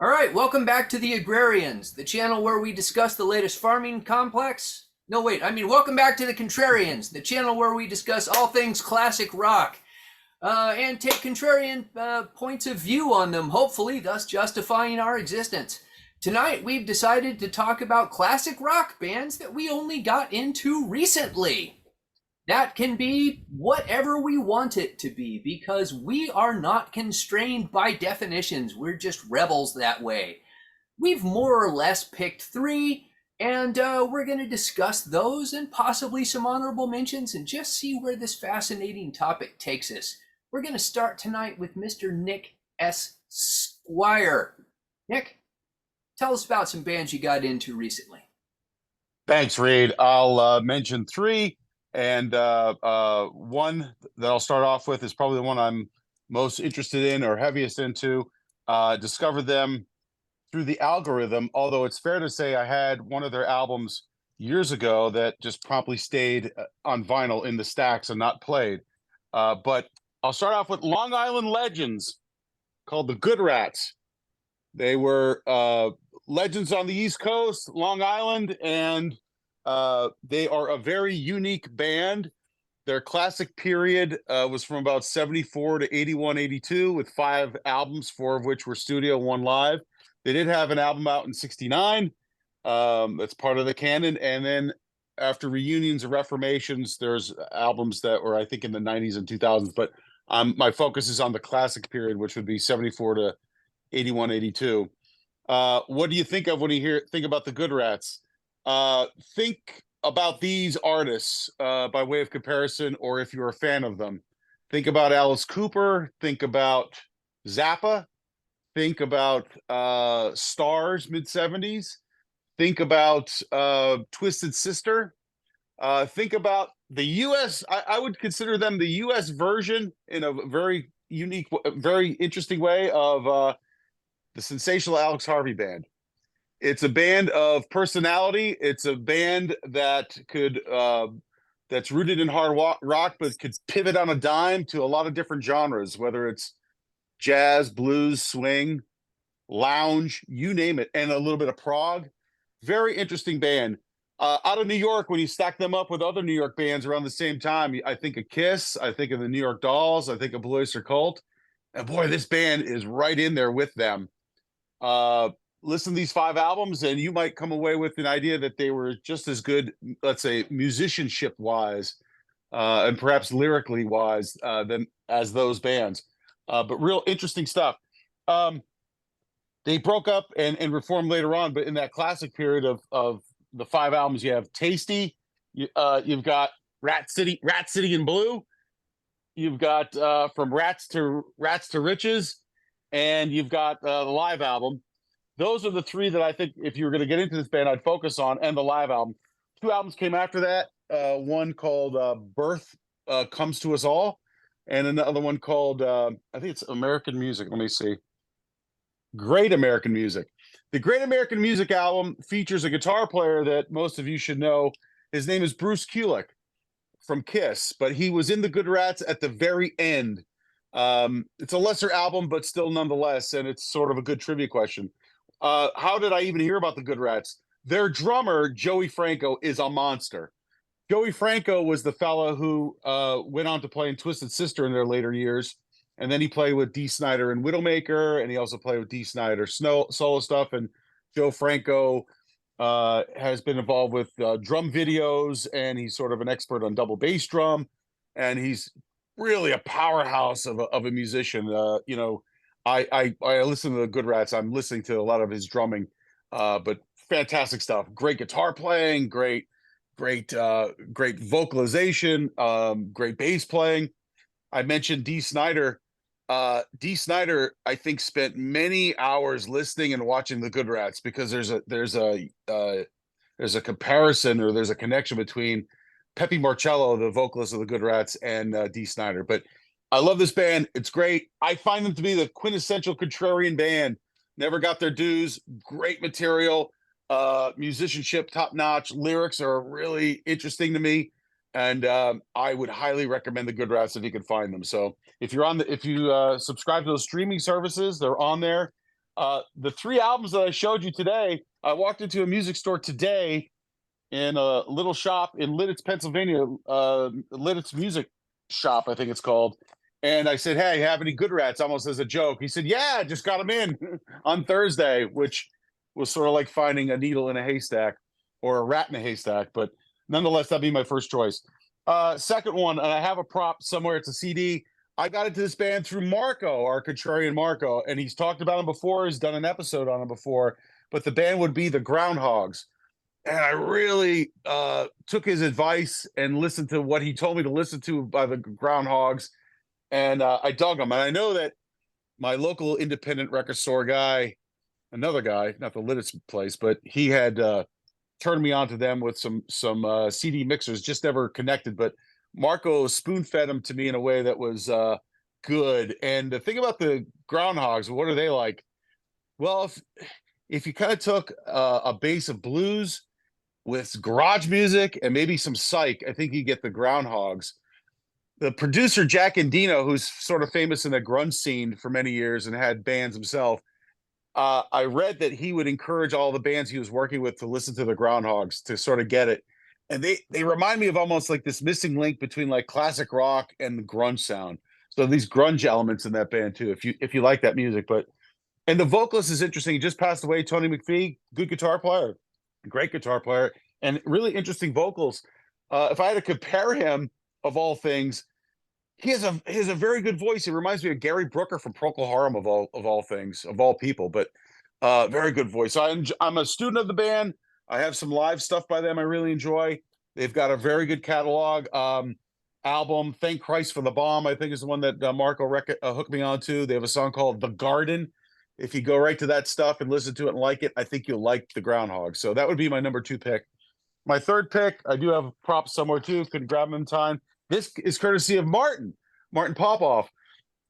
All right, welcome back to the Agrarians, the channel where we discuss the latest farming complex. No, wait, welcome back to the Contrarians, the channel where we discuss all things classic rock and take contrarian points of view on them, hopefully, thus justifying our existence. Tonight, we've decided to talk about classic rock bands that we only got into recently. That can be whatever we want it to be because we are not constrained by definitions. We're just rebels that way. We've more or less picked three, and we're going to discuss those and possibly some honorable mentions and just see where this fascinating topic takes us. We're going to start tonight with Mr. Nick S. Squire. Nick, tell us about some bands you got into recently. Thanks, Reed. I'll mention three. And one that I'll start off with is probably the one I'm most interested in or heaviest into. Discovered them through the algorithm, although it's fair to say I had one of their albums years ago that just promptly stayed on vinyl in the stacks and not played. But I'll start off with Long Island legends called the Good Rats. They were legends on the East Coast, Long Island, and they are a very unique band. Their classic period was from about 74 to 81, 82 with 5 albums, 4 of which were studio, 1 live. They did have an album out in 69. That's part of the canon. And then after reunions or reformations, there's albums that were, I think, in the 90s and 2000s. But my focus is on the classic period, which would be 74 to 81, 82. What do you think of when you think about the Good Rats? Think about these artists by way of comparison, or if you're a fan of them. Think about Alice Cooper. Think about Zappa. Think about Stars, mid-70s. Think about Twisted Sister. Think about the U.S. I would consider them the U.S. version in a very unique, very interesting way of the sensational Alex Harvey Band. It's a band of personality. It's a band that could that's rooted in hard rock, but could pivot on a dime to a lot of different genres, whether it's jazz, blues, swing, lounge, you name it, and a little bit of prog. Very interesting band. Out of New York, when you stack them up with other New York bands around the same time, I think of Kiss, I think of the New York Dolls, I think of Blue Oyster Cult, and boy, this band is right in there with them. Listen to these 5 albums and you might come away with an idea that they were just as good, let's say, musicianship wise and perhaps lyrically wise than as those bands. But real interesting stuff. They broke up and reformed later on, but in that classic period of the 5 albums, you have Tasty, you've got Rat City in Blue, you've got From Rats to Riches, and you've got the live album. Those are the 3 that I think if you were going to get into this band, I'd focus on, and the live album. 2 albums came after that. One called Birth Comes to Us All, and another one called, I think it's American Music. Let me see. Great American Music. The Great American Music album features a guitar player that most of you should know. His name is Bruce Kulick from Kiss, but he was in the Good Rats at the very end. It's a lesser album, but still nonetheless, and it's sort of a good trivia question. How did I even hear about the Good Rats? Their drummer, Joey Franco, is a monster. Joey Franco was the fella who went on to play in Twisted Sister in their later years. And then he played with Dee Snider and Widowmaker, and he also played with Dee Snider solo stuff. And Joe Franco has been involved with drum videos, and he's sort of an expert on double bass drum. And he's really a powerhouse of a musician. I listen to the Good Rats. I'm listening to a lot of his drumming, but fantastic stuff. Great guitar playing, great vocalization, great bass playing. I mentioned Dee Snider. Dee Snider, I think, spent many hours listening and watching the Good Rats because there's a comparison, or there's a connection between Pepe Marcello, the vocalist of the Good Rats, and Dee Snider. But I love this band. It's great. I find them to be the quintessential contrarian band. Never got their dues. Great material. Musicianship top notch. Lyrics are really interesting to me, and I would highly recommend the Good Rats if you can find them. So if you subscribe to those streaming services, they're on there. The three albums that I showed you today, I walked into a music store today in a little shop in Lidditz, Pennsylvania, Lidditz Music Shop, I think it's called. And I said, "Hey, have any Good Rats?" Almost as a joke. He said, "Yeah, just got them in on Thursday," which was sort of like finding a needle in a haystack or a rat in a haystack. But nonetheless, that'd be my first choice. Second one, and I have a prop somewhere. It's a CD. I got into this band through Marco, our contrarian Marco, and he's talked about him before. He's done an episode on him before. But the band would be the Groundhogs. And I really took his advice and listened to what he told me to listen to by the Groundhogs. And I dug them. And I know that my local independent record store guy, another guy, not the Lidditz place, but he had turned me on to them with some CD mixers, just never connected. But Marco spoon-fed them to me in a way that was good. And the thing about the Groundhogs, what are they like? Well, if you kind of took a base of blues with garage music and maybe some psych, I think you get the Groundhogs. The producer, Jack Endino, who's sort of famous in the grunge scene for many years and had bands himself, I read that he would encourage all the bands he was working with to listen to the Groundhogs to sort of get it. And they remind me of almost like this missing link between like classic rock and the grunge sound. So these grunge elements in that band too, if you like that music. And the vocalist is interesting. He just passed away, Tony McPhee, good guitar player, great guitar player, and really interesting vocals. If I had to compare him, of all things, he has a very good voice. He reminds me of Gary Brooker from Procol Harum, of all things, of all people. But very good voice. So I'm a student of the band. I have some live stuff by them I really enjoy. They've got a very good catalog. Album, Thank Christ for the Bomb, I think is the one that Marco hooked me onto. They have a song called The Garden. If you go right to that stuff and listen to it and like it, I think you'll like the Groundhog. So that would be my number 2 pick. My third pick, I do have props somewhere too. Couldn't grab them in time. This is courtesy of Martin Popoff.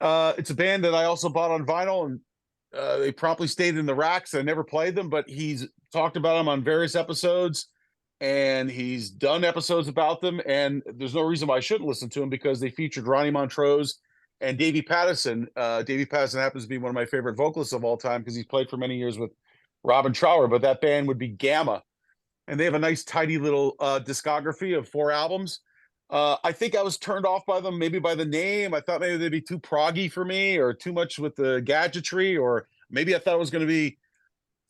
It's a band that I also bought on vinyl, and they promptly stayed in the racks. I never played them, but he's talked about them on various episodes, and he's done episodes about them. And there's no reason why I shouldn't listen to them because they featured Ronnie Montrose and Davey Pattison. Davey Pattison happens to be one of my favorite vocalists of all time because he's played for many years with Robin Trower, but that band would be Gamma. And they have a nice, tidy little discography of 4 albums. I think I was turned off by them, maybe by the name. I thought maybe they'd be too proggy for me or too much with the gadgetry, or maybe I thought it was going to be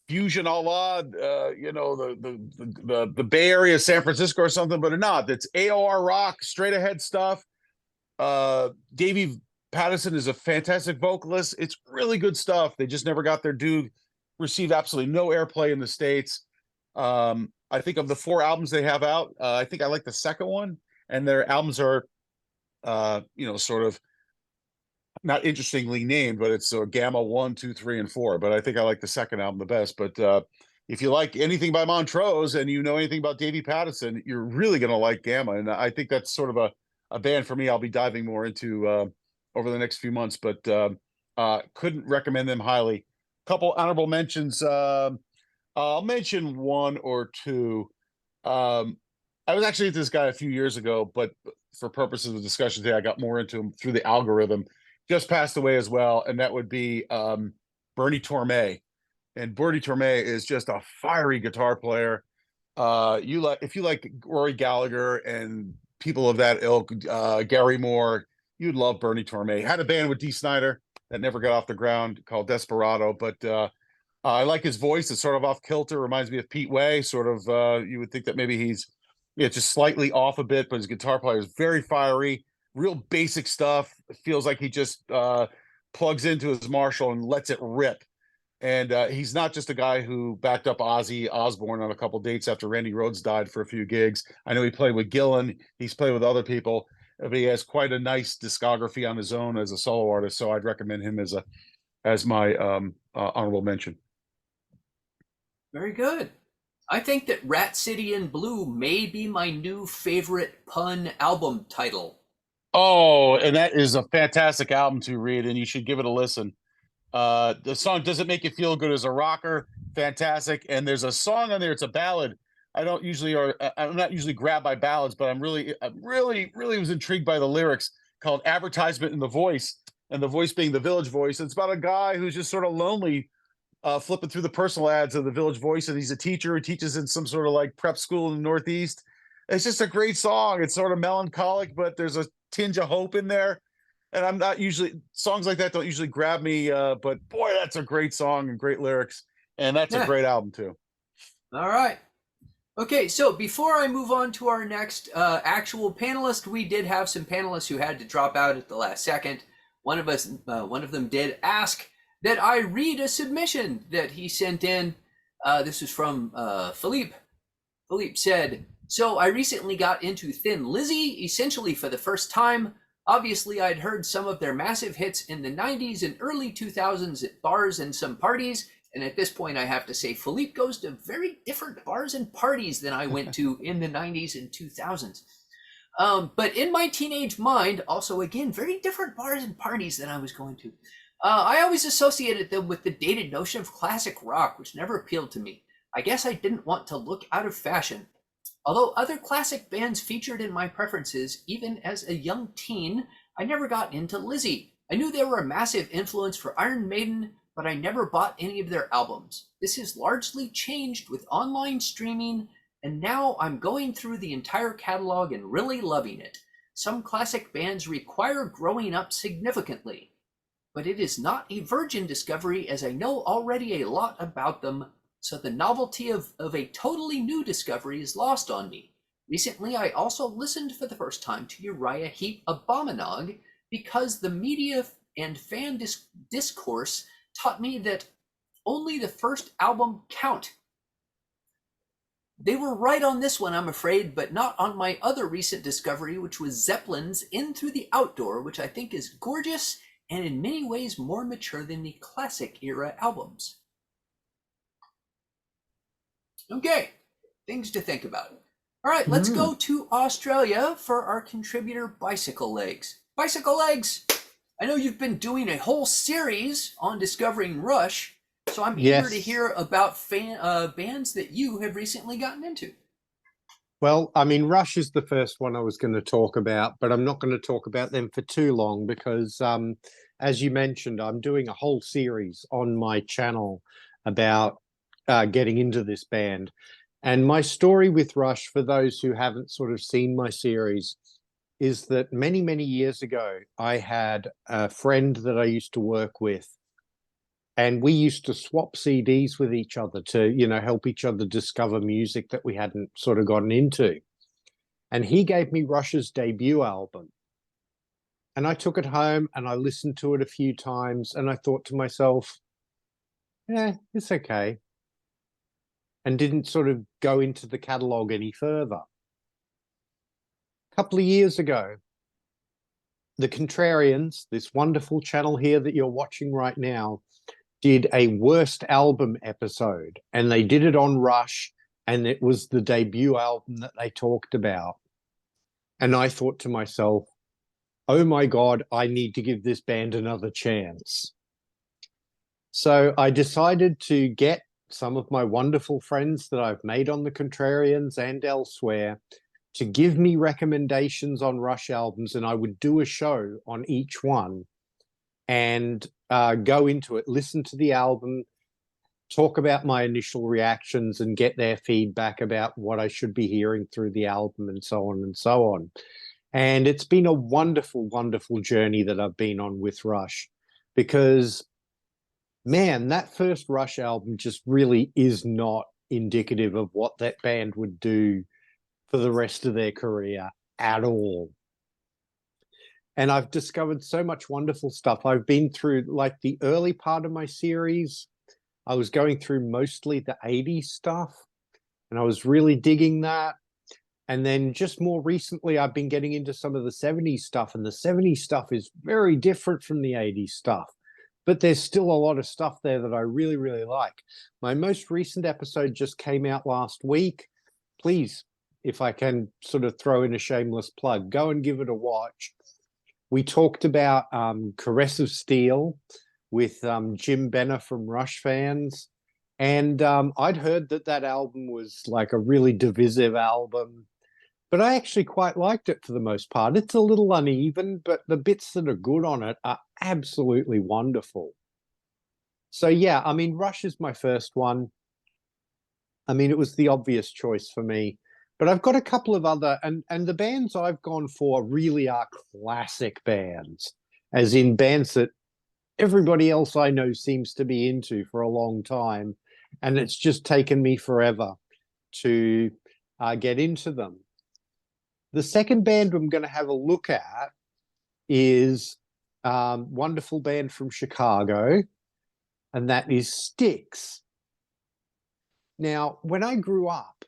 fusion a la, the Bay Area, San Francisco or something, but not. It's AOR rock, straight ahead stuff. Davey Pattison is a fantastic vocalist. It's really good stuff. They just never got their due, received absolutely no airplay in the States. I think of the 4 albums they have out, I think I like the second one, and their albums are, sort of not interestingly named, but it's Gamma 1, 2, 3, and 4. But I think I like the second album the best. But if you like anything by Montrose and you know anything about Davey Pattison, you're really going to like Gamma. And I think that's sort of a band for me I'll be diving more into over the next few months. But couldn't recommend them highly. Couple honorable mentions. I'll mention 1 or 2. I was actually into this guy a few years ago, but for purposes of discussion today, I got more into him through the algorithm. Just passed away as well, and that would be Bernie Torme. And Bernie Torme is just a fiery guitar player. If you like Rory Gallagher and people of that ilk, Gary Moore, you'd love Bernie Torme. Had a band with Dee Snider that never got off the ground called Desperado, but I like his voice. It's sort of off kilter. Reminds me of Pete Way. Sort of, you would think that maybe he's just slightly off a bit, but his guitar player is very fiery, real basic stuff. It feels like he just plugs into his Marshall and lets it rip. And he's not just a guy who backed up Ozzy Osbourne on a couple dates after Randy Rhoads died for a few gigs. I know he played with Gillan. He's played with other people, but he has quite a nice discography on his own as a solo artist. So I'd recommend him as my honorable mention. Very good. I think that Rat City in Blue may be my new favorite pun album title. Oh, and that is a fantastic album to read, and you should give it a listen. The song Does It Make You Feel Good as a rocker, fantastic. And there's a song on there, it's a ballad. I'm not usually grabbed by ballads, but I'm really was intrigued by the lyrics, called Advertisement in the Voice, and the voice being the Village Voice. It's about a guy who's just sort of lonely, flipping through the personal ads of the Village Voice, and he's a teacher who teaches in some sort of like prep school in the Northeast. It's just a great song. It's sort of melancholic, but there's a tinge of hope in there. And I'm not usually, songs like that don't usually grab me, but boy, that's a great song and great lyrics. And that's a Yeah. great album too. All right. Okay, so before I move on to our next actual panelist, we did have some panelists who had to drop out at the last second. One of them did ask that I read a submission that he sent in. This is from Philippe. Philippe said, "So I recently got into Thin Lizzy, essentially for the first time. Obviously, I'd heard some of their massive hits in the 90s and early 2000s at bars and some parties. And at this point, I have to say, Philippe goes to very different bars and parties than I went to in the 90s and 2000s. But in my teenage mind, also, again, very different bars and parties than I was going to. I always associated them with the dated notion of classic rock, which never appealed to me. I guess I didn't want to look out of fashion. Although other classic bands featured in my preferences, even as a young teen, I never got into Lizzy. I knew they were a massive influence for Iron Maiden, but I never bought any of their albums. This has largely changed with online streaming, and now I'm going through the entire catalog and really loving it. Some classic bands require growing up significantly, but it is not a virgin discovery as I know already a lot about them, so the novelty of a totally new discovery is lost on me. Recently, I also listened for the first time to Uriah Heep Abominog because the media and fan discourse taught me that only the first album count. They were right on this one, I'm afraid, but not on my other recent discovery, which was Zeppelin's In Through the Outdoor, which I think is gorgeous and in many ways more mature than the classic era albums. Okay, things to think about. All right, let's go to Australia for our contributor, Bicycle Legs. Bicycle Legs, I know you've been doing a whole series on discovering Rush, so I'm eager to hear about bands that you have recently gotten into. Well, I mean, Rush is the first one I was going to talk about, but I'm not going to talk about them for too long because, as you mentioned, I'm doing a whole series on my channel about getting into this band. And my story with Rush, for those who haven't sort of seen my series, is that many, many years ago, I had a friend that I used to work with, and we used to swap CDs with each other to, you know, help each other discover music that we hadn't sort of gotten into. And he gave me Rush's debut album. And I took it home and I listened to it a few times and I thought to myself, yeah, it's okay. And didn't sort of go into the catalog any further. A couple of years ago, the Contrarians, this wonderful channel here that you're watching right now, did a worst album episode, and they did it on Rush, and it was the debut album that they talked about. And I thought to myself, oh my God, I need to give this band another chance. So I decided to get some of my wonderful friends that I've made on the Contrarians and elsewhere to give me recommendations on Rush albums, and I would do a show on each one and go into it, listen to the album, talk about my initial reactions and get their feedback about what I should be hearing through the album and so on and so on. And it's been a wonderful, wonderful journey that I've been on with Rush because, man, that first Rush album just really is not indicative of what that band would do for the rest of their career at all. And I've discovered so much wonderful stuff. I've been through, like, the early part of my series, I was going through mostly the 80s stuff, and I was really digging that. And then just more recently, I've been getting into some of the 70s stuff, and the 70s stuff is very different from the 80s stuff. But there's still a lot of stuff there that I really, really like. My most recent episode just came out last week. Please, if I can sort of throw in a shameless plug, go and give it a watch. We talked about Caress of Steel with Jim Benner from Rush fans. And I'd heard that that album was like a really divisive album, but I actually quite liked it for the most part. It's a little uneven, but the bits that are good on it are absolutely wonderful. So yeah, I mean, Rush is my first one. I mean, it was the obvious choice for me. But I've got a couple of other, and the bands I've gone for really are classic bands, as in bands that everybody else I know seems to be into for a long time. And it's just taken me forever to get into them. The second band I'm going to have a look at is wonderful band from Chicago, and that is Styx. Now, when I grew up,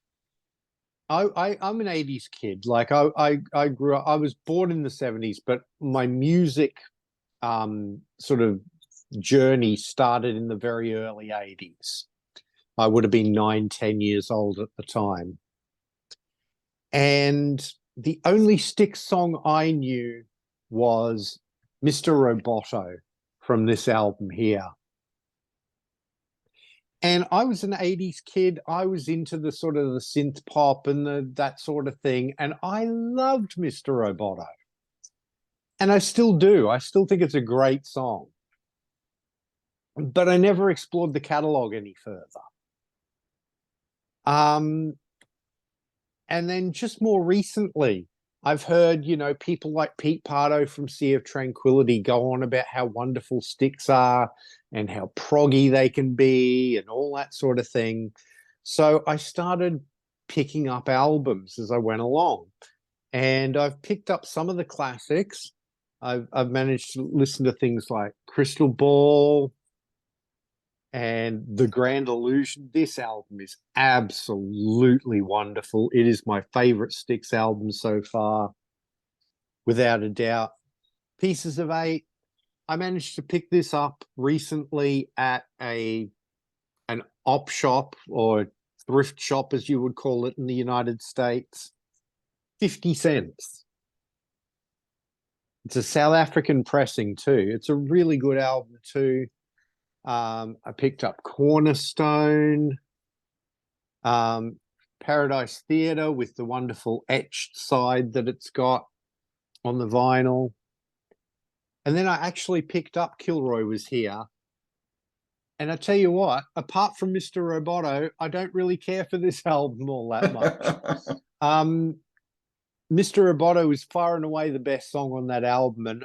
I'm an 80s kid. Like I grew up, I was born in the 70s, but my music sort of journey started in the very early 80s. I would have been 9, 10 years old at the time. And the only Styx song I knew was Mr. Roboto from this album here. And I was an 80s kid. I was into the sort of the synth pop and that sort of thing. And I loved Mr. Roboto. And I still do. I still think it's a great song. But I never explored the catalog any further. And then just more recently, I've heard, you know, people like Pete Pardo from Sea of Tranquility go on about how wonderful Styx are and how proggy they can be and all that sort of thing. So I started picking up albums as I went along. And I've picked up some of the classics. I've managed to listen to things like Crystal Ball and The Grand Illusion. This album is absolutely wonderful. It is my favorite Styx album so far, without a doubt. Pieces of Eight. I managed to pick this up recently at an op shop, or thrift shop as you would call it in the United States. 50 cents. It's a South African pressing too. It's a really good album too. I picked up Cornerstone, Paradise Theatre with the wonderful etched side that it's got on the vinyl. And then I actually picked up Kilroy Was Here. And I tell you what, apart from Mr. Roboto, I don't really care for this album all that much. Mr. Roboto is far and away the best song on that album, and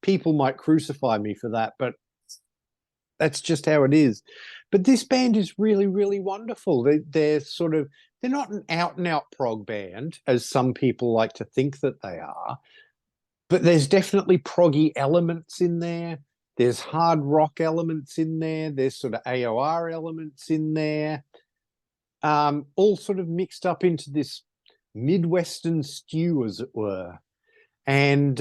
people might crucify me for that, but that's just how it is. But this band is really, really wonderful. They're not an out and out prog band, as some people like to think that they are, but there's definitely proggy elements in there. There's hard rock elements in there. There's sort of AOR elements in there, all sort of mixed up into this Midwestern stew, as it were. And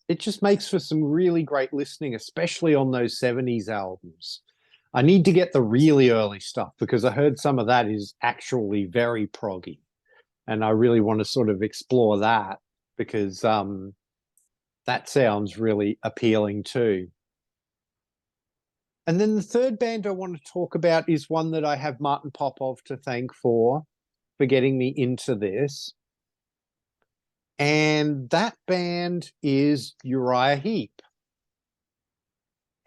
it just makes for some really great listening, especially on those 70s albums. I need to get the really early stuff because I heard some of that is actually very proggy. And I really want to sort of explore that because that sounds really appealing too. And then the third band I want to talk about is one that I have Martin Popov to thank for getting me into this. And that band is Uriah Heep.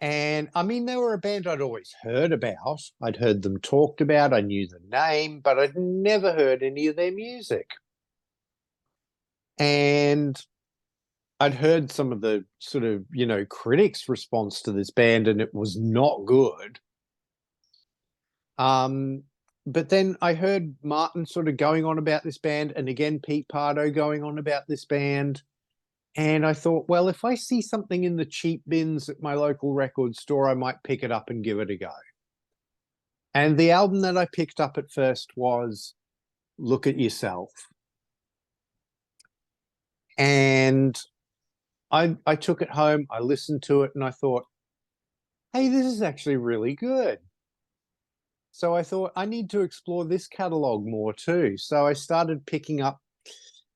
And I mean, they were a band I'd always heard about. I'd heard them talked about. I knew the name, but I'd never heard any of their music. And I'd heard some of the sort of, you know, critics' response to this band, and it was not good. But then I heard Martin sort of going on about this band, and again, Pete Pardo going on about this band. And I thought, well, if I see something in the cheap bins at my local record store, I might pick it up and give it a go. And the album that I picked up at first was Look at Yourself. And I took it home, I listened to it, and I thought, hey, this is actually really good. So I thought I need to explore this catalog more too. So I started picking up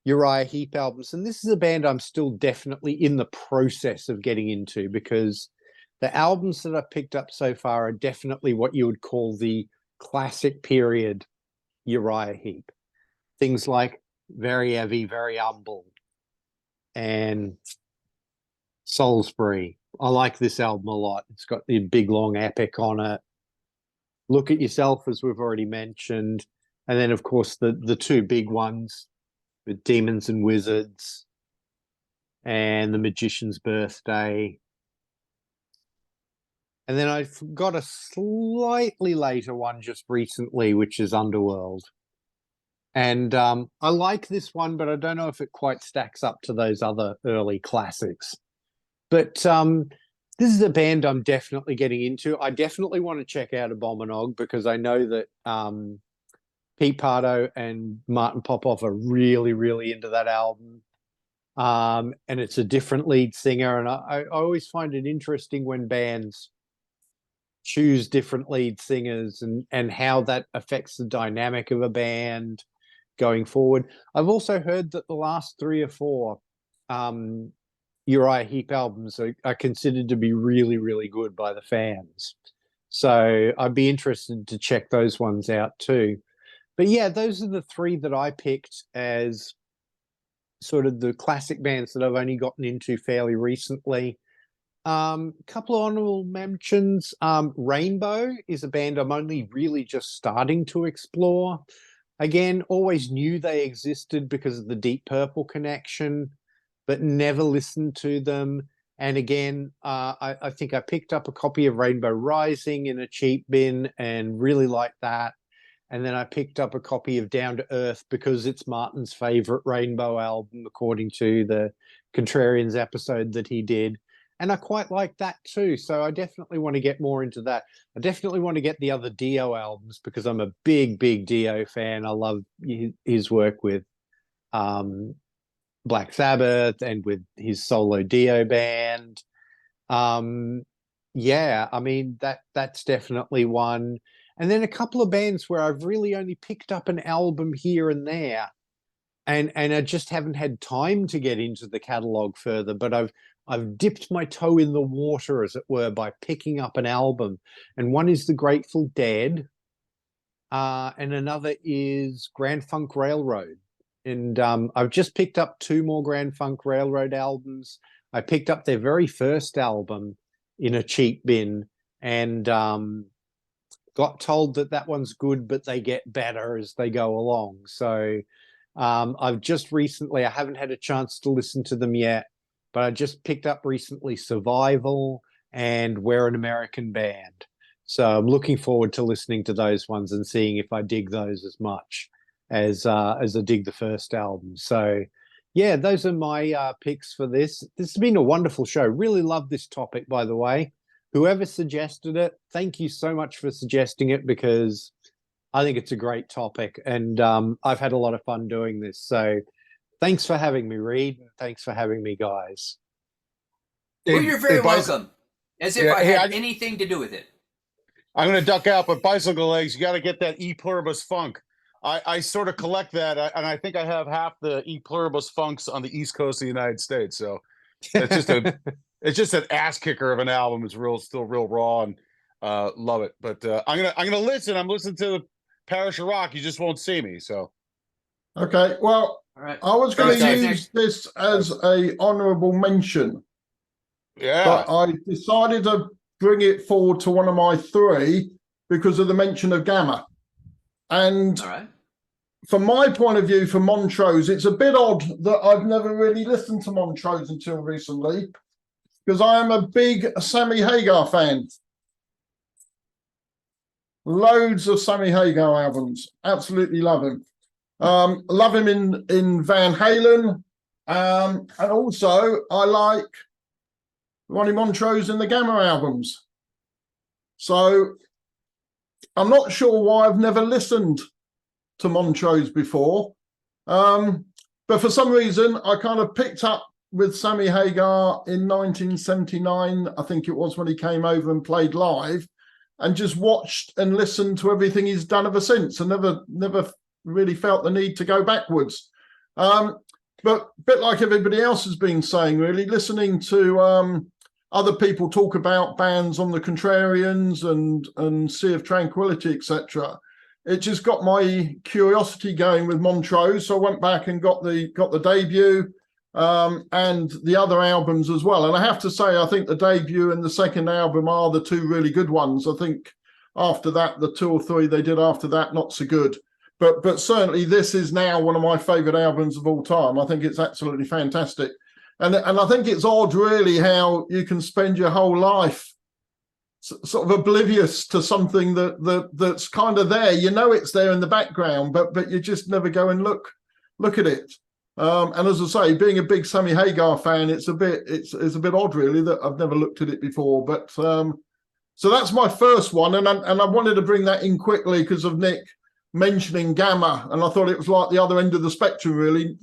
Uriah Heep albums. And this is a band I'm still definitely in the process of getting into because the albums that I've picked up so far are definitely what you would call the classic period Uriah Heep. Things like Very Heavy, Very Humble, and Salisbury, I like this album a lot. It's got the big long epic on it. Look at Yourself, as we've already mentioned. And then, of course, the two big ones with Demons and Wizards and The Magician's Birthday. And then I've got a slightly later one just recently, which is Underworld. And I like this one, but I don't know if it quite stacks up to those other early classics. But this is a band I'm definitely getting into. I definitely want to check out Abominog because I know that Pete Pardo and Martin Popoff are really, really into that album. And it's a different lead singer. And I always find it interesting when bands choose different lead singers and how that affects the dynamic of a band going forward. I've also heard that the last 3 or 4 Uriah Heep albums are considered to be really, really good by the fans. So I'd be interested to check those ones out too. But yeah, those are the 3 that I picked as sort of the classic bands that I've only gotten into fairly recently. Couple of honorable mentions. Rainbow is a band I'm only really just starting to explore. Again, always knew they existed because of the Deep Purple connection, but never listened to them. And again, I think I picked up a copy of Rainbow Rising in a cheap bin and really liked that. And then I picked up a copy of Down to Earth because it's Martin's favorite Rainbow album, according to the Contrarians episode that he did. And I quite like that too. So I definitely want to get more into that. I definitely want to get the other Dio albums because I'm a big, big Dio fan. I love his work with Black Sabbath and with his solo Dio band. Yeah, I mean, that's definitely one. And then a couple of bands where I've really only picked up an album here and there. And I just haven't had time to get into the catalog further, but I've dipped my toe in the water, as it were, by picking up an album. And one is The Grateful Dead, and another is Grand Funk Railroad. And I've just picked up 2 more Grand Funk Railroad albums. I picked up their very first album in a cheap bin and got told that one's good, but they get better as they go along. So I've just recently, I haven't had a chance to listen to them yet, but I just picked up recently Survival and We're an American Band. So I'm looking forward to listening to those ones and seeing if I dig those as much as I dig the first album. So yeah, those are my picks for this. This has been a wonderful show. Really love this topic, by the way. Whoever suggested it, thank you so much for suggesting it because I think it's a great topic and I've had a lot of fun doing this. So thanks for having me, Reed. Thanks for having me, guys. Well, you're very welcome. As if I had anything to do with it. I'm going to duck out, but Bicycle Legs, you got to get that E Pluribus Funk. I sort of collect that, and I think I have half the E Pluribus Funks on the East Coast of the United States. So it's just it's just an ass kicker of an album. It's still real raw, and love it. But I'm gonna listen. I'm listening to the Parish of Rock. You just won't see me. So okay, well, all right. I was going to use this as a honourable mention. Yeah, but I decided to bring it forward to one of my 3 because of the mention of Gamma. And from my point of view, for Montrose, it's a bit odd that I've never really listened to Montrose until recently because I am a big Sammy Hagar fan. Loads of Sammy Hagar albums. Absolutely love him. Love him in Van Halen. And also, I like Ronnie Montrose in the Gamma albums. So I'm not sure why I've never listened to Montrose before. But for some reason, I kind of picked up with Sammy Hagar in 1979, I think it was, when he came over and played live, and just watched and listened to everything he's done ever since, and never really felt the need to go backwards. But a bit like everybody else has been saying, really, listening to other people talk about bands on the Contrarians and Sea of Tranquility, etc. It just got my curiosity going with Montrose. So I went back and got the debut. and the other albums as well. And I have to say, I think the debut and the second album are the two really good ones. I think after that, the 2 or 3 they did after that, not so good. But certainly this is now one of my favourite albums of all time. I think it's absolutely fantastic. And I think it's odd, really, how you can spend your whole life sort of oblivious to something that's kind of there. You know it's there in the background, but you just never go and look at it. And as I say, being a big Sammy Hagar fan, it's a bit odd, really, that I've never looked at it before. But so that's my first one, and I wanted to bring that in quickly because of Nick mentioning Gamma, and I thought it was like the other end of the spectrum, really.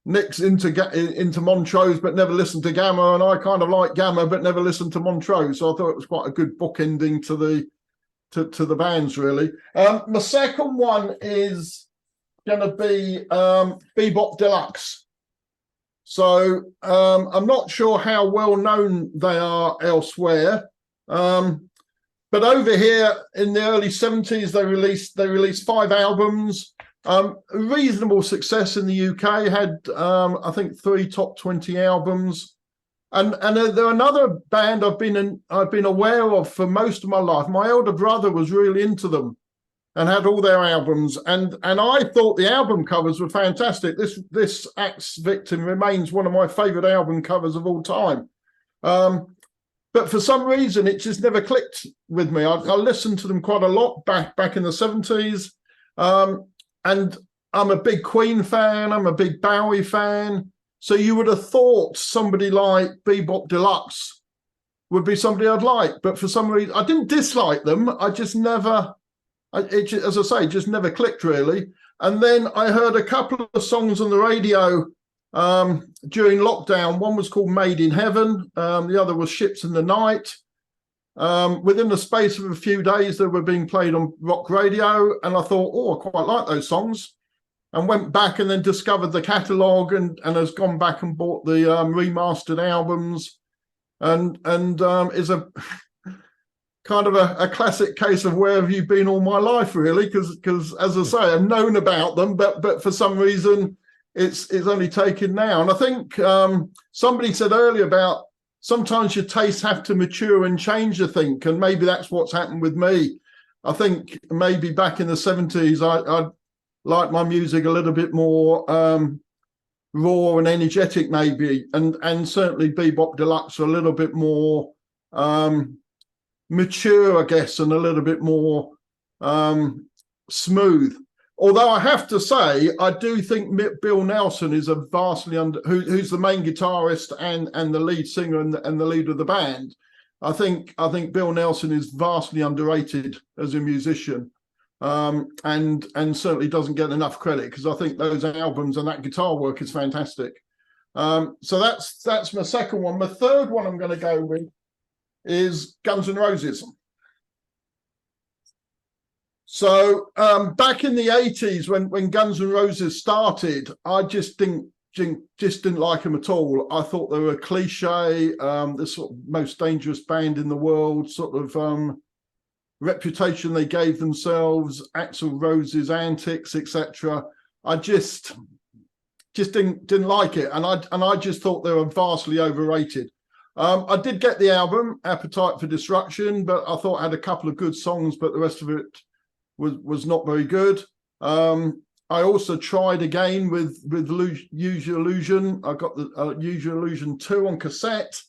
Nick's into Montrose but never listened to Gamma, and I kind of like Gamma but never listened to Montrose, so I thought it was quite a good book ending to the bands, really. My second one is going to be Bebop Deluxe. So I'm not sure how well known they are elsewhere, but over here in the early 70s, they released 5 albums. Reasonable success in the UK, had I think 3 top 20 albums, and they're another band I've been aware of for most of my life. My elder brother was really into them and had all their albums, and I thought the album covers were fantastic. This Axe Victim remains one of my favourite album covers of all time. But for some reason, it just never clicked with me. I listened to them quite a lot back in the 70s. And I'm a big Queen fan. I'm a big Bowie fan. So you would have thought somebody like Bebop Deluxe would be somebody I'd like. But for some reason, I didn't dislike them. I just never, as I say, just never clicked, really. And then I heard a couple of songs on the radio during lockdown. One was called Made in Heaven. The other was Ships in the Night. Within the space of a few days, they were being played on rock radio, and I thought, oh, I quite like those songs, and went back and then discovered the catalogue and has gone back and bought the remastered albums, and is a kind of a classic case of where have you been all my life, really, because as I say, I've known about them, but for some reason it's only taken now. And I think somebody said earlier about sometimes your tastes have to mature and change, I think, and maybe that's what's happened with me. I think maybe back in the 70s, I liked my music a little bit more raw and energetic, maybe, and certainly Bebop Deluxe are a little bit more mature, I guess, and a little bit more smooth. Although I have to say, I do think Bill Nelson is a vastly who's the main guitarist and the lead singer and the leader of the band. I think Bill Nelson is vastly underrated as a musician, and certainly doesn't get enough credit, because I think those albums and that guitar work is fantastic. So that's my second one. My third one I'm going to go with is Guns N' Roses. So back in the 80s, when Guns N' Roses started, I just didn't like them at all. I thought they were a cliche, the sort of most dangerous band in the world, sort of reputation they gave themselves, Axl Rose's antics, etc. I just didn't like it, and I just thought they were vastly overrated. I did get the album Appetite for Destruction, but I thought it had a couple of good songs, but the rest of it was not very good. I also tried again with Use Your Illusion. I got the Use Your Illusion 2 on cassette,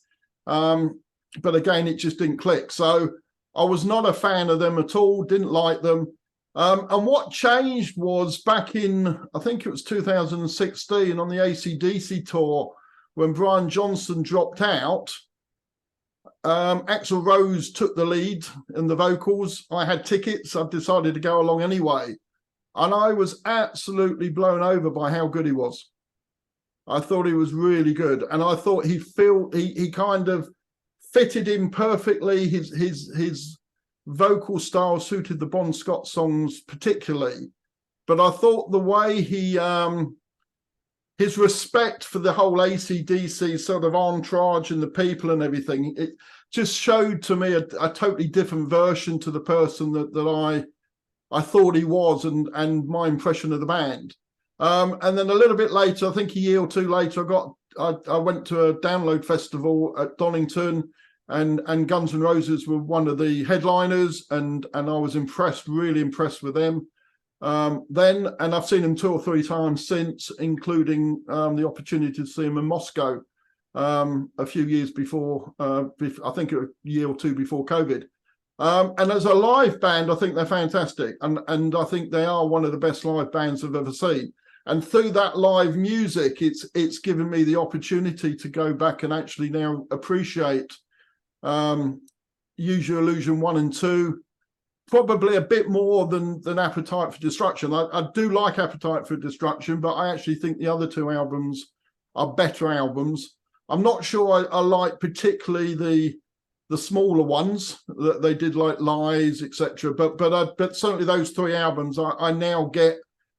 but again, it just didn't click. So I was not a fan of them at all, didn't like them. And what changed was back in, I think it was 2016 on the AC/DC tour, when Brian Johnson dropped out, Axl Rose took the lead in the vocals. I had tickets. I decided to go along anyway. And I was absolutely blown over by how good he was. I thought he was really good. And I thought he kind of fitted in perfectly. His vocal style suited the Bon Scott songs particularly. But I thought the way his respect for the whole AC/DC sort of entourage and the people and everything, it just showed to me a totally different version to the person that I thought he was, and my impression of the band. And then a little bit later, I think a year or two later, I went to a download festival at Donington, and Guns N' Roses were one of the headliners, and I was impressed, really impressed with them. Then, and I've seen them 2 or 3 times since, including the opportunity to see them in Moscow a few years before, I think a year or 2 before COVID. And as a live band, I think they're fantastic, and I think they are one of the best live bands I've ever seen. And through that live music, it's given me the opportunity to go back and actually now appreciate Use Your Illusion 1 and 2, probably a bit more than Appetite for Destruction. I do like Appetite for Destruction, but I actually think the other 2 albums are better albums. I'm not sure I like particularly the smaller ones that they did, like Lies, etc. But certainly those 3 albums, I now get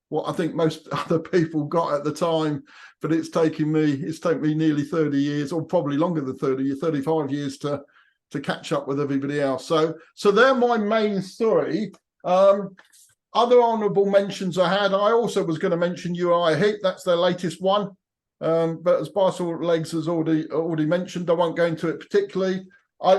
what I think most other people got at the time, but it's taken me nearly 30 years, or probably longer than 35 years to catch up with everybody else. So they're my main 3. Other honourable mentions I had, I also was going to mention Uriah Heep. That's their latest one. But as Bicycle Legs has already mentioned, I won't go into it particularly. I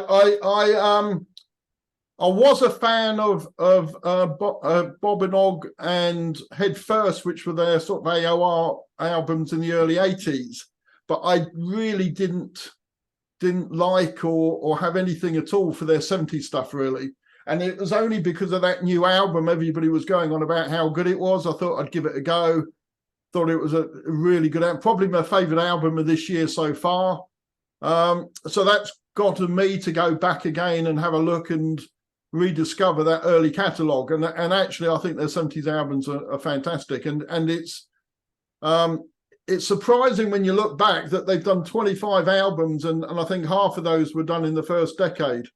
was a fan of Bob and Og and Head First, which were their sort of AOR albums in the early 80s, but I really didn't like or have anything at all for their 70s stuff, really. And it was only because of that new album everybody was going on about how good it was. I thought I'd give it a go. Thought it was a really good album, probably my favourite album of this year so far. So that's gotten me to go back again and have a look and rediscover that early catalogue. And actually, I think their 70s albums are fantastic. And it's surprising when you look back that they've done 25 albums, and I think half of those were done in the first decade.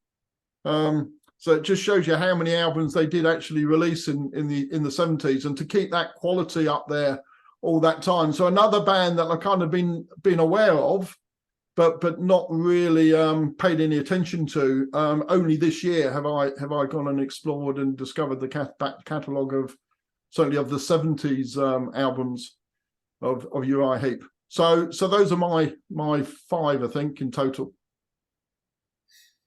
So it just shows you how many albums they did actually release in the 70s, and to keep that quality up there all that time. So another band that I've kind of been aware of, but not really paid any attention to. Only this year have I gone and explored and discovered the back catalogue of certainly of the 70s albums of Uriah Heep. So those are my 5, I think, in total.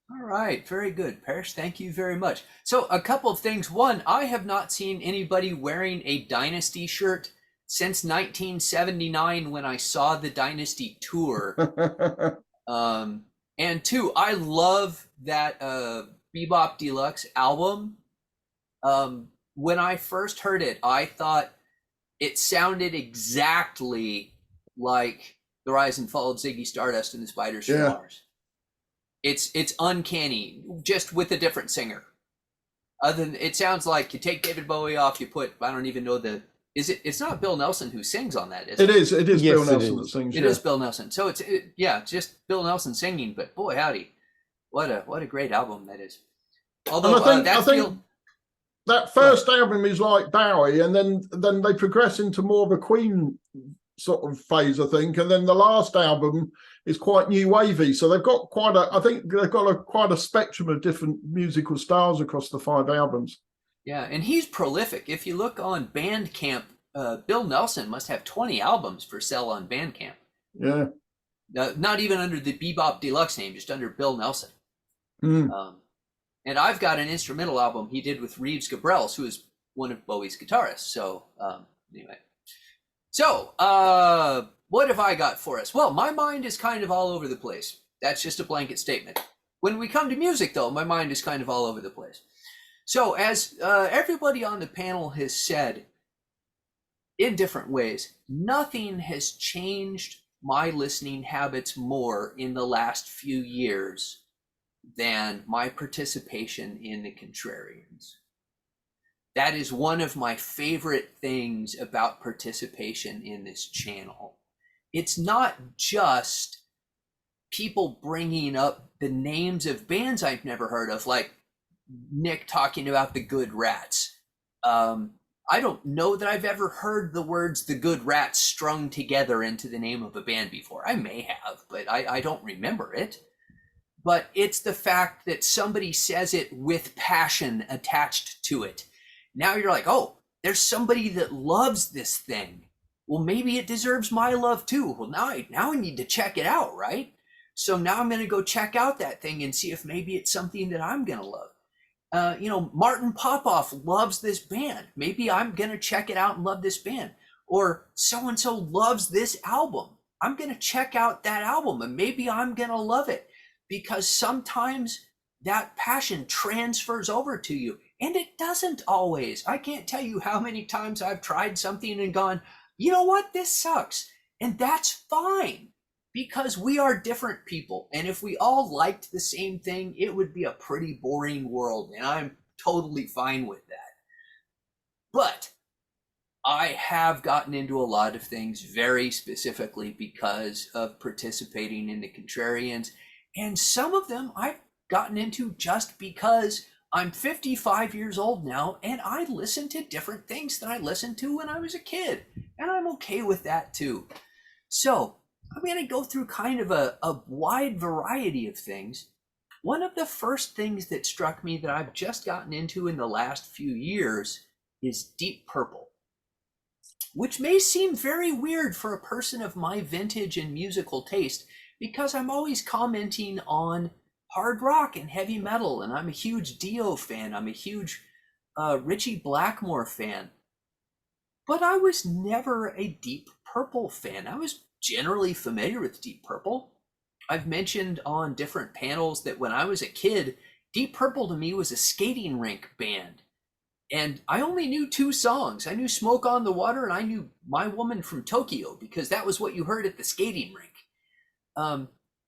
All right, very good, Parish. Thank you very much. So a couple of things. One, I have not seen anybody wearing a Dynasty shirt since 1979 when I saw the Dynasty tour. And 2, I love that Bebop Deluxe album. When I first heard it, I thought it sounded exactly like The Rise and Fall of Ziggy Stardust and the Spiders from Mars. It's uncanny, just with a different singer. Other than, it sounds like you take David Bowie off, you put, I don't even know it's not Bill Nelson who sings on that, is it? It is Yes, Bill Nelson that sings. It is Bill Nelson. So it's just Bill Nelson singing, but boy howdy, what a great album that is. Although I think that first album is like Bowie, and then they progress into more of a Queen sort of phase, I think, and then the last album is quite new wavy. So they've got quite a spectrum of different musical styles across the 5 albums. Yeah, and he's prolific. If you look on Bandcamp, Bill Nelson must have 20 albums for sale on Bandcamp. Yeah. Not even under the Bebop Deluxe name, just under Bill Nelson. And I've got an instrumental album he did with Reeves Gabrels, who is one of Bowie's guitarists. So anyway. So what have I got for us? Well, my mind is kind of all over the place. That's just a blanket statement. When we come to music, though, my mind is kind of all over the place. So as everybody on the panel has said in different ways, nothing has changed my listening habits more in the last few years than my participation in the Contrarians. That is one of my favorite things about participation in this channel. It's not just people bringing up the names of bands I've never heard of, like Nick talking about the Good Rats. I don't know that I've ever heard the words the Good Rats strung together into the name of a band before. I may have, but I don't remember it. But it's the fact that somebody says it with passion attached to it. Now you're like, oh, there's somebody that loves this thing. well, maybe it deserves my love too. Well, now I need to check it out, right? So now I'm going to go check out that thing and see if maybe it's something that I'm going to love. Martin Popoff loves this band. Maybe I'm going to check it out and love this band. Or so-and-so loves this album. I'm going to check out that album and maybe I'm going to love it, because sometimes that passion transfers over to you, and it doesn't always. I can't tell you how many times I've tried something and gone, you know what, this sucks. And that's fine, because we are different people. And if we all liked the same thing, it would be a pretty boring world. And I'm totally fine with that. But I have gotten into a lot of things very specifically because of participating in the Contrarians. And some of them I've gotten into just because I'm 55 years old now and I listen to different things than I listened to when I was a kid. And I'm okay with that too. So I'm going to go through kind of a wide variety of things. One of the first things that struck me that I've just gotten into in the last few years is Deep Purple, which may seem very weird for a person of my vintage and musical taste, because I'm always commenting on hard rock and heavy metal, and I'm a huge Dio fan. I'm a huge Ritchie Blackmore fan. But I was never a Deep Purple fan. I was generally familiar with Deep Purple. I've mentioned on different panels that when I was a kid, Deep Purple to me was a skating rink band. And I only knew 2 songs. I knew Smoke on the Water and I knew My Woman from Tokyo, because that was what you heard at the skating rink.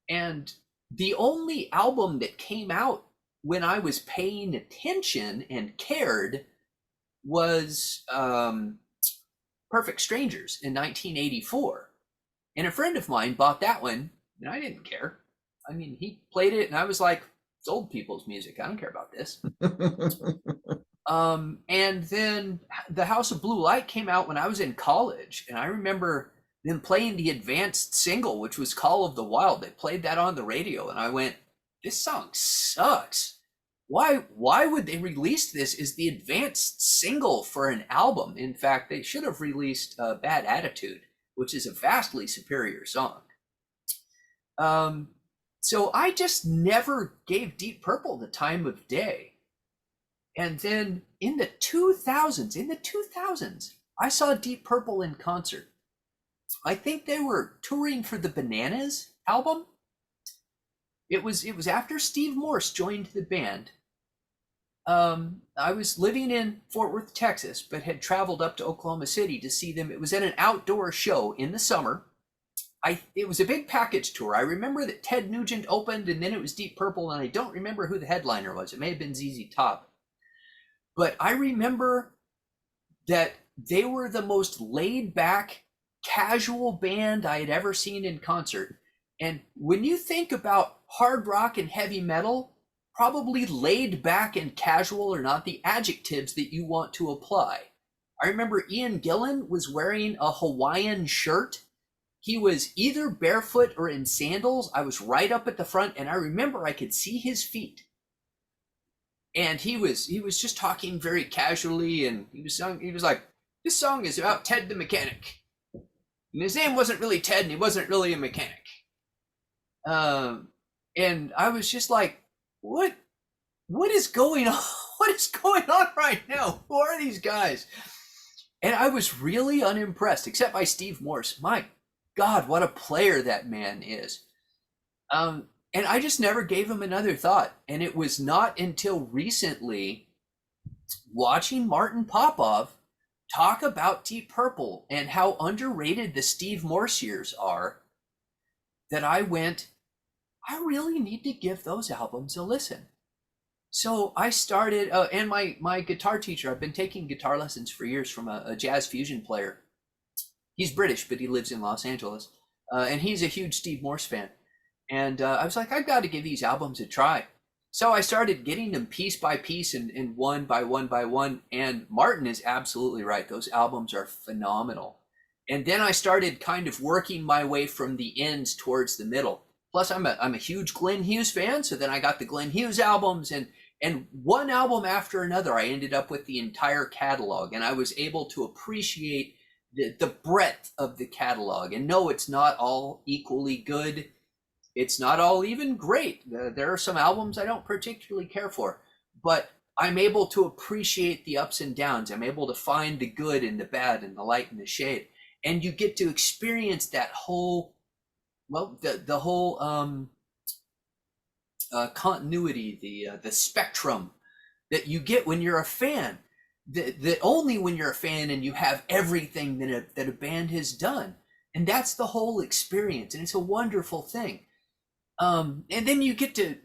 And the only album that came out when I was paying attention and cared was Perfect Strangers in 1984. And a friend of mine bought that one, and I didn't care. I mean, he played it, and I was like, it's old people's music. I don't care about this. And then The House of Blue Light came out when I was in college, and I remember them playing the advanced single, which was Call of the Wild. They played that on the radio, and I went, this song sucks. Why would they release this as the advanced single for an album? In fact, they should have released Bad Attitude, which is a vastly superior song. So I just never gave Deep Purple the time of day. And then in the 2000s, I saw Deep Purple in concert. I think they were touring for the Bananas album. It was after Steve Morse joined the band. I was living in Fort Worth, Texas, but had traveled up to Oklahoma City to see them. It was at an outdoor show in the summer. It was a big package tour. I remember that Ted Nugent opened, and then it was Deep Purple, and I don't remember who the headliner was. It may have been ZZ Top. But I remember that they were the most laid-back, casual band I had ever seen in concert. And when you think about hard rock and heavy metal, probably laid back and casual are not the adjectives that you want to apply. I remember Ian Gillan was wearing a Hawaiian shirt. He was either barefoot or in sandals. I was right up at the front, and I remember I could see his feet. And he was just talking very casually, and he was like, this song is about Ted the mechanic. And his name wasn't really Ted, and he wasn't really a mechanic. And I was just like, what is going on? What is going on right now? Who are these guys? And I was really unimpressed, except by Steve Morse. My God, what a player that man is. And I just never gave him another thought. And it was not until recently, watching Martin Popoff talk about Deep Purple and how underrated the Steve Morse years are, that I went, I really need to give those albums a listen. So I started, and my guitar teacher, I've been taking guitar lessons for years from a jazz fusion player. He's British, but he lives in Los Angeles. And he's a huge Steve Morse fan. And I was like, I've got to give these albums a try. So I started getting them piece by piece and one by one by one. And Martin is absolutely right. Those albums are phenomenal. And then I started kind of working my way from the ends towards the middle. Plus, I'm a huge Glenn Hughes fan. So then I got the Glenn Hughes albums, and one album after another, I ended up with the entire catalog. And I was able to appreciate the breadth of the catalog. And no, it's not all equally good. It's not all even great. There are some albums I don't particularly care for, but I'm able to appreciate the ups and downs. I'm able to find the good and the bad and the light and the shade. And you get to experience that whole, well, the whole continuity, the spectrum that you get when you're a fan. That only when you're a fan and you have everything that a band has done. And that's the whole experience. And it's a wonderful thing. And then you get to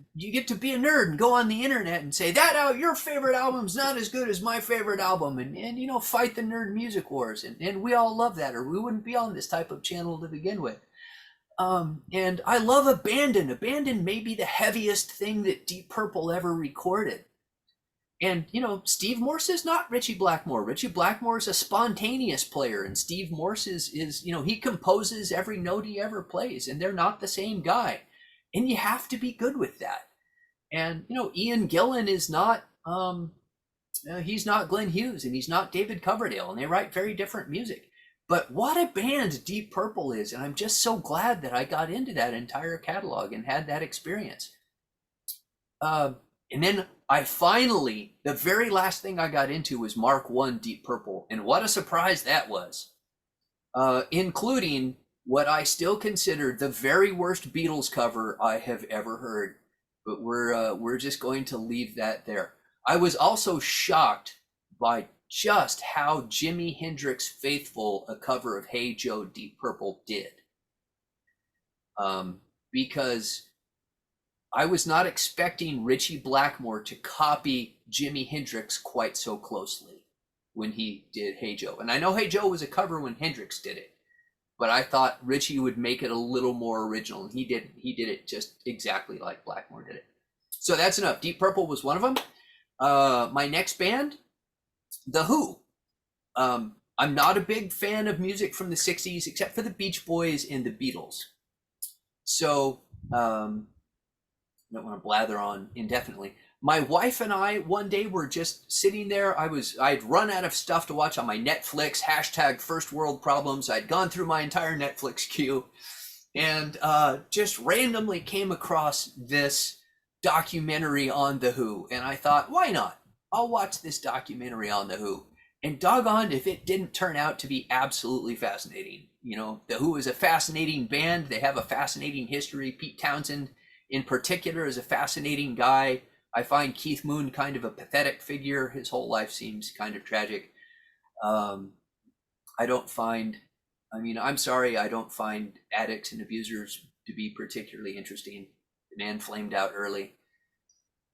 be a nerd and go on the internet and say that your favorite album's not as good as my favorite album, and you know, fight the nerd music wars, and we all love that, or we wouldn't be on this type of channel to begin with. And I love Abandon. Abandon may be the heaviest thing that Deep Purple ever recorded. And you know, Steve Morse is not Ritchie Blackmore. Ritchie Blackmore is a spontaneous player, and Steve Morse is you know, he composes every note he ever plays, and they're not the same guy. And you have to be good with that. And, you know, Ian Gillan is not, he's not Glenn Hughes, and he's not David Coverdale, and they write very different music. But what a band Deep Purple is. And I'm just so glad that I got into that entire catalog and had that experience. And then I finally, the very last thing I got into was Mark I Deep Purple. And what a surprise that was. Including what I still consider the very worst Beatles cover I have ever heard. But we're just going to leave that there. I was also shocked by just how Jimi Hendrix faithful a cover of Hey Joe Deep Purple did. Because I was not expecting Ritchie Blackmore to copy Jimi Hendrix quite so closely when he did Hey Joe. And I know Hey Joe was a cover when Hendrix did it, but I thought Ritchie would make it a little more original. And he did it just exactly like Blackmore did it. So that's enough. Deep Purple was one of them. My next band, The Who. I'm not a big fan of music from the 60s, except for the Beach Boys and the Beatles. So, I don't want to blather on indefinitely. My wife and I one day were just sitting there. I'd run out of stuff to watch on my Netflix, hashtag first world problems. I'd gone through my entire Netflix queue and just randomly came across this documentary on The Who. And I thought, why not? I'll watch this documentary on The Who. And doggone if it didn't turn out to be absolutely fascinating. You know, The Who is a fascinating band. They have a fascinating history. Pete Townsend in particular is a fascinating guy. I find Keith Moon kind of a pathetic figure. His whole life seems kind of tragic. I'm sorry, I don't find addicts and abusers to be particularly interesting. The man flamed out early.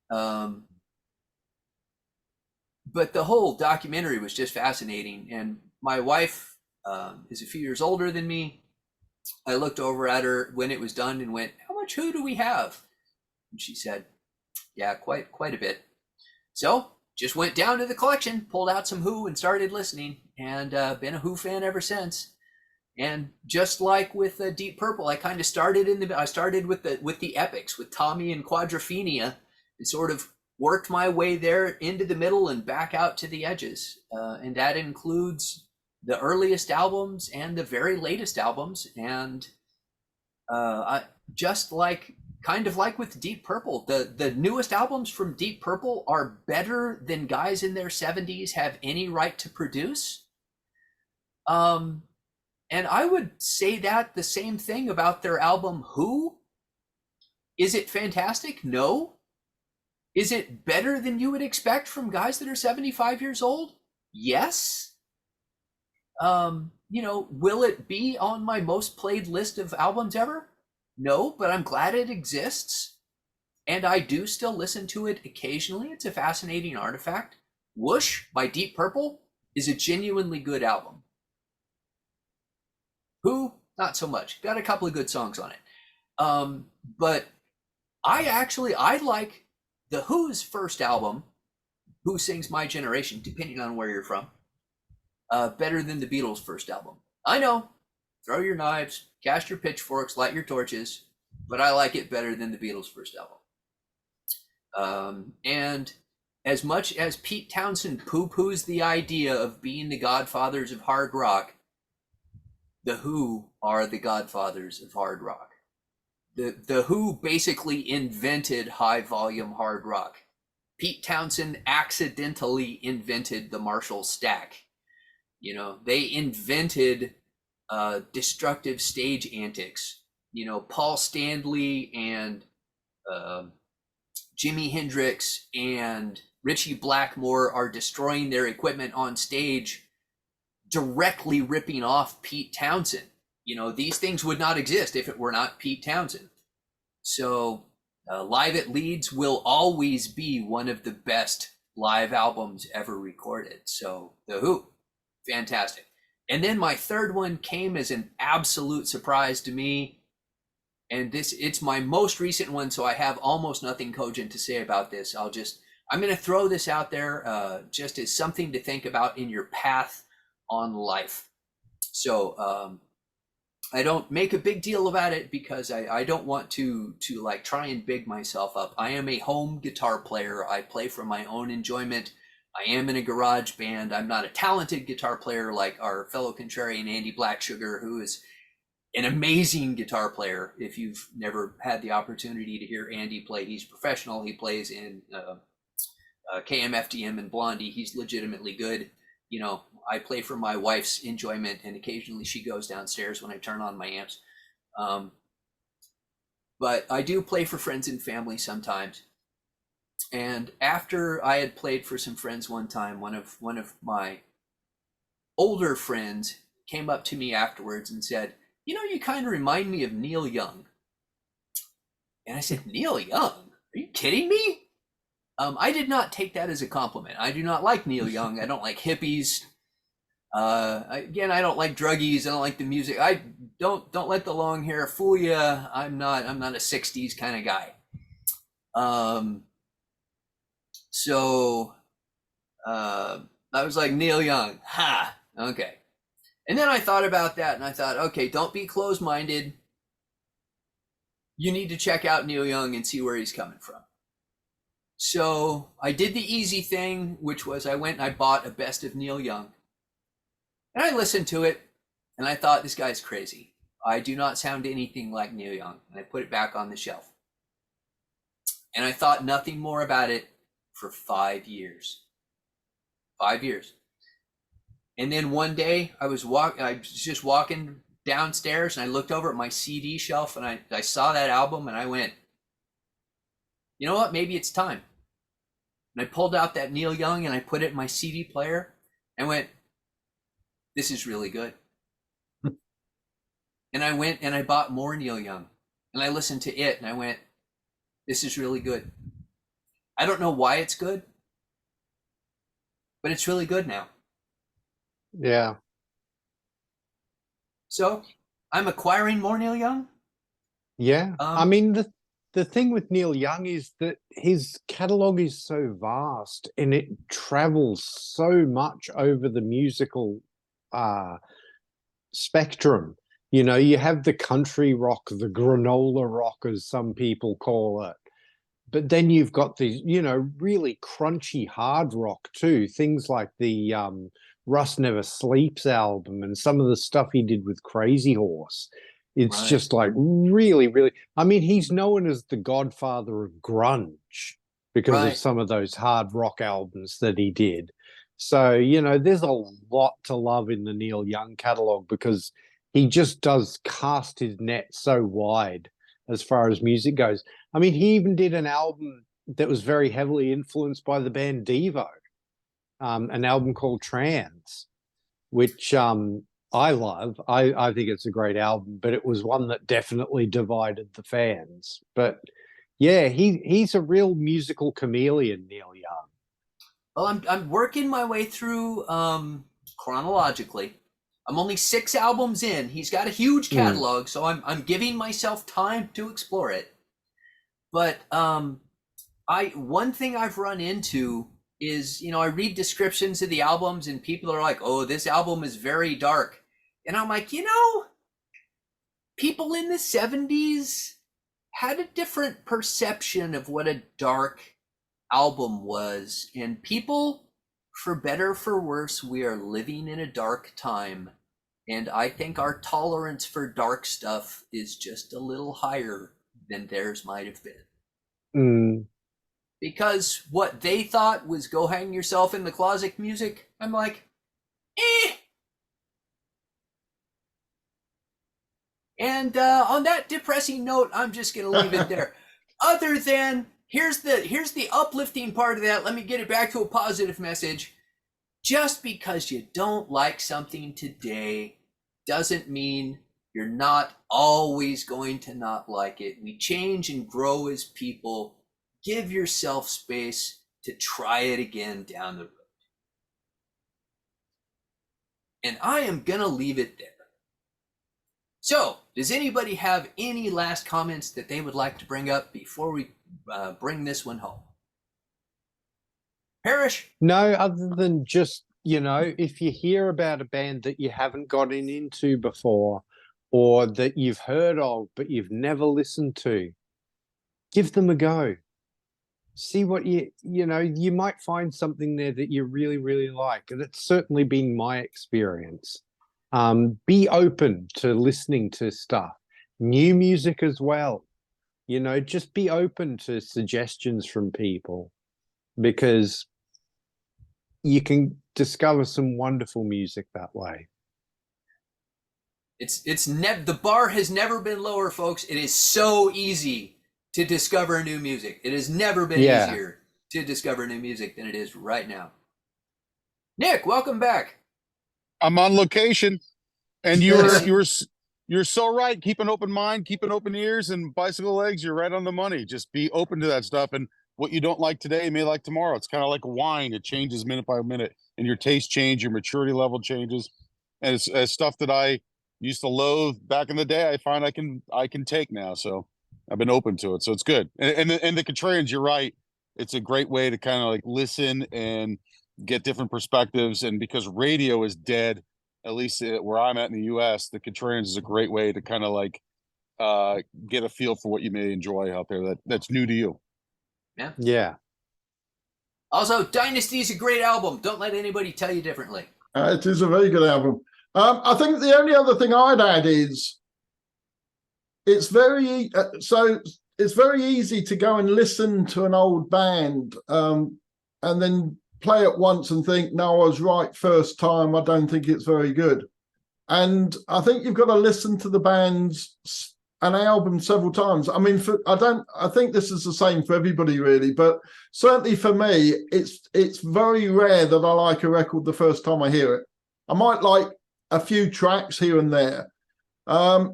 But the whole documentary was just fascinating. And my wife is a few years older than me. I looked over at her when it was done and went, how much Who do we have? And she said, yeah, quite a bit. So just went down to the collection, pulled out some Who and started listening, and been a Who fan ever since. And just like with Deep Purple, I kind of started with the epics with Tommy and Quadrophenia, and sort of worked my way there into the middle and back out to the edges. And that includes the earliest albums and the very latest albums. And kind of like with Deep Purple, the newest albums from Deep Purple are better than guys in their 70s have any right to produce. And I would say that the same thing about their album Who. Is it fantastic? No. Is it better than you would expect from guys that are 75 years old? Yes. Will it be on my most played list of albums ever? No, but I'm glad it exists. And I do still listen to it occasionally. It's a fascinating artifact. Whoosh by Deep Purple is a genuinely good album. Who, not so much. Got a couple of good songs on it. But I like The Who's first album, Who Sings My Generation, depending on where you're from, better than the Beatles' first album. I know, throw your knives, cast your pitchforks, light your torches, but I like it better than the Beatles' first album. And as much as Pete Townsend poo-poos the idea of being the godfathers of hard rock, the Who are the godfathers of hard rock. The Who basically invented high volume hard rock. Pete Townshend accidentally invented the Marshall stack. You know, they invented destructive stage antics. You know, Paul Stanley and Jimi Hendrix and Ritchie Blackmore are destroying their equipment on stage, directly ripping off Pete Townshend. You know, these things would not exist if it were not Pete Townshend. So Live at Leeds will always be one of the best live albums ever recorded. So The Who, fantastic. And then my third one came as an absolute surprise to me. And it's my most recent one, so I have almost nothing cogent to say about this. I'm going to throw this out there just as something to think about in your path on life. So I don't make a big deal about it because I don't want to like try and big myself up. I am a home guitar player. I play for my own enjoyment. I am in a garage band. I'm not a talented guitar player like our fellow contrarian Andee Blacksugar, who is an amazing guitar player. If you've never had the opportunity to hear Andee play, he's professional. He plays in KMFDM and Blondie. He's legitimately good. You know, I play for my wife's enjoyment, and occasionally she goes downstairs when I turn on my amps. But I do play for friends and family sometimes. And after I had played for some friends one time, one of my older friends came up to me afterwards and said, "You know, you kind of remind me of Neil Young." And I said, "Neil Young? Are you kidding me?" I did not take that as a compliment. I do not like Neil Young. I don't like hippies. Again, I don't like druggies. I don't like the music. I don't let the long hair fool you. I'm not a 60s kind of guy. So I was like, Neil Young, ha, okay. And then I thought about that and I thought, okay, don't be closed-minded. You need to check out Neil Young and see where he's coming from. So I did the easy thing, which was I went and I bought a best of Neil Young. And I listened to it and I thought, this guy's crazy. I do not sound anything like Neil Young. And I put it back on the shelf. And I thought nothing more about it for 5 years. 5 years. And then one day I was just walking downstairs and I looked over at my CD shelf and I saw that album and I went, you know what, maybe it's time. And I pulled out that Neil Young and I put it in my CD player and went, this is really good. And I went and I bought more Neil Young and I listened to it and I went, this is really good. I don't know why it's good, but it's really good now. Yeah. So I'm acquiring more Neil Young. Yeah. I mean, the thing with Neil Young is that his catalog is so vast and it travels so much over the musical spectrum. You know, you have the country rock, the granola rock, as some people call it. But then you've got these, you know, really crunchy hard rock too. Things like the Rust Never Sleeps album and some of the stuff he did with Crazy Horse. It's Right. just like really, really. I mean, he's known as the godfather of grunge because Right. of some of those hard rock albums that he did. So, you know, there's a lot to love in the Neil Young catalog because he just does cast his net so wide as far as music goes. I mean, he even did an album that was very heavily influenced by the band Devo, an album called Trans, which I love. I think it's a great album, but it was one that definitely divided the fans. But yeah, he's a real musical chameleon, Neil Young. Well, I'm working my way through chronologically. I'm only 6 albums in. He's got a huge catalog, so I'm giving myself time to explore it. But one thing I've run into is, you know, I read descriptions of the albums and people are like, oh, this album is very dark. And I'm like, you know, people in the 70s had a different perception of what a dark album was. And people, for better or for worse, we are living in a dark time. And I think our tolerance for dark stuff is just a little higher than theirs might have been. Mm. Because what they thought was go hang yourself in the closet music, I'm like, eh. And on that depressing note, I'm just going to leave it there. Other than, here's the uplifting part of that. Let me get it back to a positive message. Just because you don't like something today doesn't mean you're not always going to not like it. We change and grow as people. Give yourself space to try it again down the road. And I am going to leave it there. So, does anybody have any last comments that they would like to bring up before we bring this one home? Parish? No, other than just, if you hear about a band that you haven't gotten into before or that you've heard of but you've never listened to, give them a go. See what you might find something there that you really, really like. And it's certainly been my experience. Be open to listening to stuff, new music as well. Just be open to suggestions from people, because you can discover some wonderful music that way. The bar has never been lower, folks. It is so easy to discover new music. It has never been easier to discover new music than it is right now. Nick, welcome back. I'm on location, and you're so right. Keep an open mind, keep an open ears, and bicycle legs. You're right on the money. Just be open to that stuff, and what you don't like today, you may like tomorrow. It's kind of like wine; it changes minute by minute, and your taste change, your maturity level changes, and it's stuff that I used to loathe back in the day. I find I can take now, so I've been open to it, so it's good. And the Contrarians, you're right. It's a great way to kind of like listen and get different perspectives, and because radio is dead, at least where I'm at in the U.S., the Contrarians is a great way to kind of like get a feel for what you may enjoy out there that's new to you. Yeah. Also, Dynasty is a great album. Don't let anybody tell you differently. It is a very good album. I think the only other thing I'd add is it's very easy to go and listen to an old band and then play it once and think, no, I was right first time. I don't think it's very good. And I think you've got to listen to the band's an album several times. I mean, I think this is the same for everybody really, but certainly for me, it's very rare that I like a record the first time I hear it. I might like a few tracks here and there.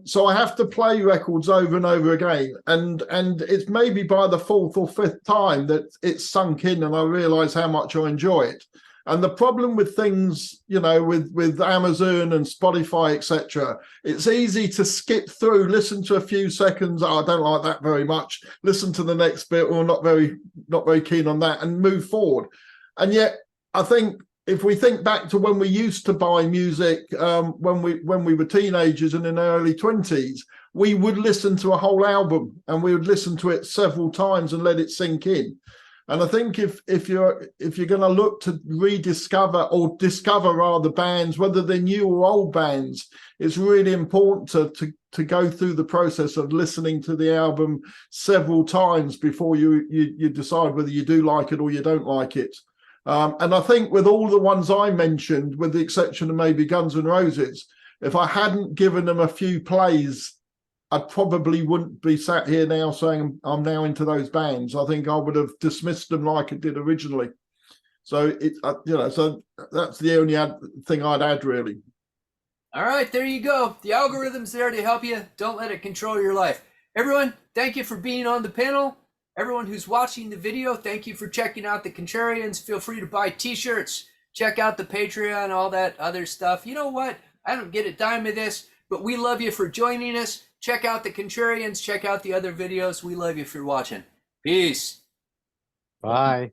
So I have to play records over and over again. And it's maybe by the fourth or fifth time that it's sunk in and I realize how much I enjoy it. And the problem with things, with Amazon and Spotify, etc., it's easy to skip through, listen to a few seconds. Oh, I don't like that very much. Listen to the next bit, or not very keen on that, and move forward. And yet, I think if we think back to when we used to buy music, when we were teenagers and in our early 20s, we would listen to a whole album and we would listen to it several times and let it sink in. And I think if you're going to look to rediscover or discover rather bands, whether they're new or old bands, it's really important to go through the process of listening to the album several times before you decide whether you do like it or you don't like it. And I think with all the ones I mentioned, with the exception of maybe Guns N' Roses, if I hadn't given them a few plays, I probably wouldn't be sat here now saying I'm now into those bands. I think I would have dismissed them like it did originally. So so that's the only thing I'd add, really. All right, there you go. The algorithm's there to help you. Don't let it control your life. Everyone, thank you for being on the panel. Everyone who's watching the video, thank you for checking out the Contrarians. Feel free to buy t-shirts, check out the Patreon, all that other stuff. You know what? I don't get a dime of this, but we love you for joining us. Check out the Contrarians, check out the other videos. We love you for watching. Peace. Bye.